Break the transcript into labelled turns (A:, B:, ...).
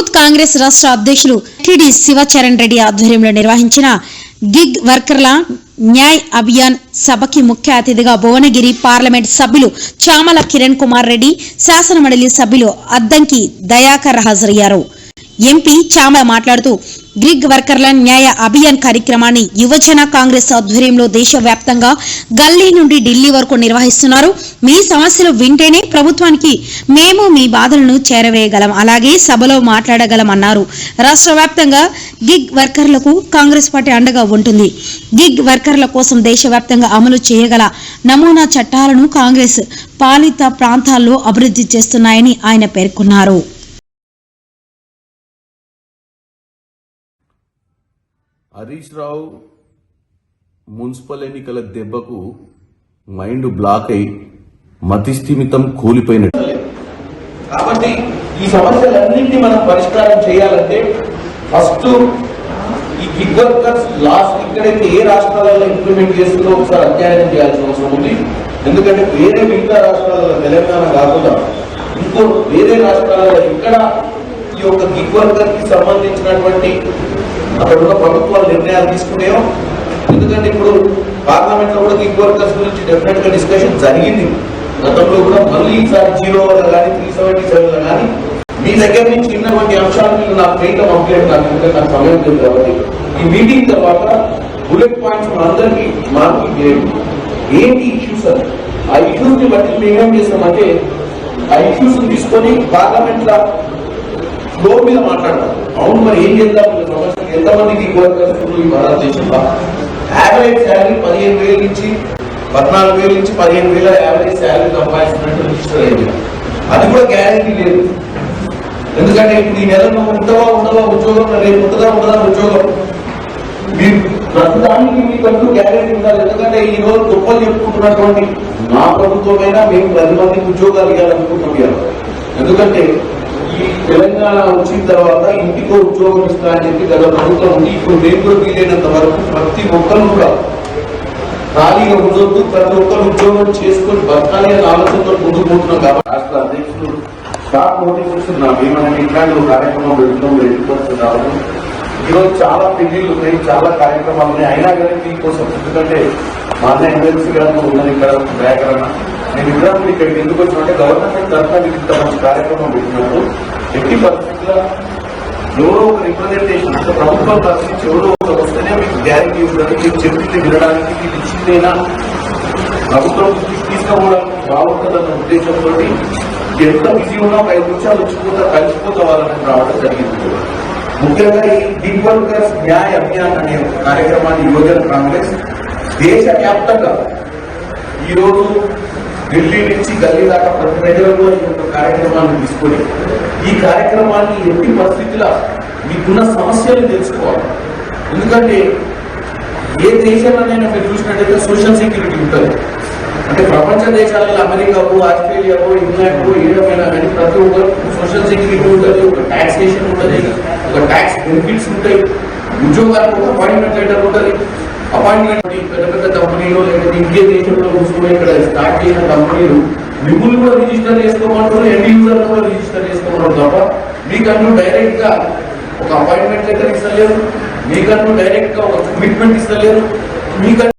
A: Youth Congress రాష్ట్ర అధ్యక్షులు టిడి శివచరణ్ రెడ్డి ఆధ్వర్యంలో నిర్వహించిన గిగ్ వర్కర్ల న్యాయ్ అభియాన్ సభకి ముఖ్య అతిథిగా భువనగిరి పార్లమెంట్ సభ్యులు చామల కిరణ్ కుమార్ రెడ్డి, శాసనమండలి సభ్యులు అద్దంకి దయాకర్ హాజరయ్యారు. ఎంపీ చామల మాట్లాడుతూ గిగ్ వర్కర్ల న్యాయ అభియాన్ కార్యక్రమాన్ని యువజన కాంగ్రెస్ ఆధ్వర్యంలో దేశవ్యాప్తంగా గల్లీ నుండి ఢిల్లీ వరకు నిర్వహిస్తున్నారు. మీ సమస్యలు వింటేనే ప్రభుత్వానికి మేము మీ బాధలను చేరవేయగలం, అలాగే సభలో మాట్లాడగలం అన్నారు. రాష్ట్ర వ్యాప్తంగా గిగ్ వర్కర్లకు కాంగ్రెస్ పార్టీ అండగా ఉంటుంది. గిగ్ వర్కర్ల కోసం దేశవ్యాప్తంగా అమలు చేయగల నమూనా చట్టాలను కాంగ్రెస్ పాలిత ప్రాంతాల్లో అభివృద్ధి చేస్తున్నాయని ఆయన పేర్కొన్నారు.
B: హరీష్ రావు మున్సిపల్ ఎన్నికల దెబ్బకు మైండ్ బ్లాక్ అయి మతిస్థిమితం కూలిపోయినట్టు.
C: కాబట్టి ఈ సమస్యలన్నింటినీ మనం పరిష్కారం చేయాలంటే ఫస్ట్ ఈ గిగ్ వర్కర్స్ లాస్ట్ ఇక్కడైతే ఏ రాష్ట్రాలలో ఇంప్లిమెంట్ చేస్తుందో ఒకసారి అధ్యయనం చేయాల్సిన అవసరం ఉంది. ఎందుకంటే వేరే మిగతా రాష్ట్రాలలో తెలంగాణ కాకుండా ఇంకో వేరే రాష్ట్రాలలో ఇక్కడ ఈ యొక్క గిగ్ వర్కర్ కి సంబంధించినటువంటి అక్కడ ఉన్న ప్రభుత్వాలు నిర్ణయాలు తీసుకునేవో. ఎందుకంటే ఇప్పుడు పార్లమెంట్ లో కూడా గిగ్ వర్కర్స్ గురించి డెఫినెట్ గా డిస్కషన్ జరిగింది గతంలో కూడా. మళ్ళీ ఈసారి 0 కానీ 377 కానీ మీ దగ్గర నుంచి ఉన్నటువంటి అంశాలు మీరు నాకు మెయిన్ కంప్లైంట్ నాకు సమయం లేదు కాబట్టి ఈ మీటింగ్ తర్వాత బుల్లెట్ పాయింట్స్ మనందరికీ మార్పులు చేయండి. ఏంటి ఇష్యూస్ అని ఆ ఇష్యూస్ ని బట్టి మేము ఏం చేస్తామంటే ఆ ఇష్యూస్ తీసుకొని పార్లమెంట్ లో ఫ్లోర్ మీద మాట్లాడతాం. అవును మరి ఏం చేద్దాం, ఎంతమందికి ఈ భారతదేశంలో యావరేజ్ శాలరీ 15,000 నుంచి 14,000 నుంచి 15,000 యావరేజ్ శాలరీ సంపాదిస్తున్నట్టు రిజిస్టర్ అయింది. అది కూడా గ్యారెంటీ లేదు. ఎందుకంటే ఇప్పుడు ఈ నెల నువ్వు ఉండవా ఉద్యోగం, రేపు ఉంటుందా ఉద్యోగం. మీరు ప్రస్తుతానికి మీకంటూ గ్యారెంటీ ఉండాలి. ఎందుకంటే ఈ రోజు గొప్పలు చెప్పుకుంటున్నటువంటి నా ప్రభుత్వమైనా మేము 10 మందికి ఉద్యోగాలు ఇవ్వాలనుకుంటున్నాం. ఎందుకంటే ఈ తెలంగాణ వచ్చిన తర్వాత ఇంటికో ఉద్యోగం ఇస్తా అని చెప్పి గత ప్రభుత్వం ఉంది. ఇప్పుడు మేము కూడా వీలైనంత వరకు ప్రతి ఒక్కరు కూడా ఖాళీగా ఉండొద్దు, ప్రతి ఒక్కరు ఉద్యోగం చేసుకొని బతకాలి అనే ఆలోచనతో ముందుకు పోతున్నాం. కాబట్టి రాష్ట్ర అధ్యక్షులు షార్ట్ నోటీస్ ఇస్తున్నారు. ఏమైనా ఇట్లాంటి కార్యక్రమం పెడుతున్నాం ఎదుర్కొస్తుంది రావడం. ఈరోజు చాలా పెళ్లిళ్ళు ఉన్నాయి, చాలా కార్యక్రమాలు ఉన్నాయి. అయినా కానీ మీకోసం, ఎందుకంటే మా అన్న ఎమ్మెల్సీ గారు ఉన్నది ఇక్కడ వ్యాకరణ. నేను ఇవ్వడానికి ఇక్కడికి ఎందుకు వచ్చినంటే గవర్నమెంట్ తరఫున ఇంత మంచి కార్యక్రమం పెట్టినప్పుడు ఎట్టి పరిస్థితుల్లో ఎవరో ఒక రిప్రజెంటేషన్ అంటే ప్రభుత్వం తరఫు నుంచి ఎవరో ఒక వస్తేనే మీకు గ్యారెంటీ ఇవ్వడానికి, మీకు చెప్పింది వినడానికి, మీకు ఇచ్చిందైనా ప్రభుత్వం తీసుకోవడానికి బాగుంటుందన్న ఉద్దేశంతో ఎంత బిజీ ఉన్నా 5 నిమిషాలు కలిసిపోతా వాళ్ళని రావడం జరిగింది. ముఖ్యంగా ఈ గిగ్ వర్కర్స్ న్యాయ అభియాన్ అనే కార్యక్రమాన్ని యువజన కాంగ్రెస్ దేశవ్యాప్తంగా ఈరోజు ఢిల్లీ నుంచి గల్లీ దాకా ప్రతి ప్రజలలో కార్యక్రమాన్ని తీసుకొని ఈ కార్యక్రమాన్ని ఎట్టి పరిస్థితుల్లో మీకున్న సమస్యలు తెలుసుకోవాలి. ఎందుకంటే ఏ దేశంలోనైనా మీరు చూసినట్టయితే సోషల్ సెక్యూరిటీ ఉంటుంది. అంటే ప్రపంచ దేశాలలో అమెరికాకు, ఆస్ట్రేలియాకు, ఇంగ్లాండ్కు ఏమైనా కానీ ప్రతి ఒక్కరు సోషల్ సెక్యూరిటీ ఉంటుంది, ఒక టాక్సేషన్ ఉంటుంది, ఒక ట్యాక్స్ బెనిఫిట్స్ ఉంటాయి, ఉద్యోగాలకు ఒక అపాయింట్మెంట్ లెటర్ ఉంటుంది. అపాయింట్మెంట్ పెద్ద పెద్ద కంపెనీలు లేకపోతే ఇండియా దేశంలో కూర్చొని ఇక్కడ స్టార్ట్ చేసిన కంపెనీలు మిమ్మల్ని కూడా రిజిస్టర్ చేసుకోమంటారు, ఎండ్ యూజర్ కూడా రిజిస్టర్ చేసుకోమంటారు తప్ప మీకంటూ డైరెక్ట్ గా ఒక అపాయింట్మెంట్ లెటర్ ఇస్తలేరు, మీకంటూ డైరెక్ట్ గా ఒక కమిట్మెంట్ ఇస్తలేరు. మీకంటూ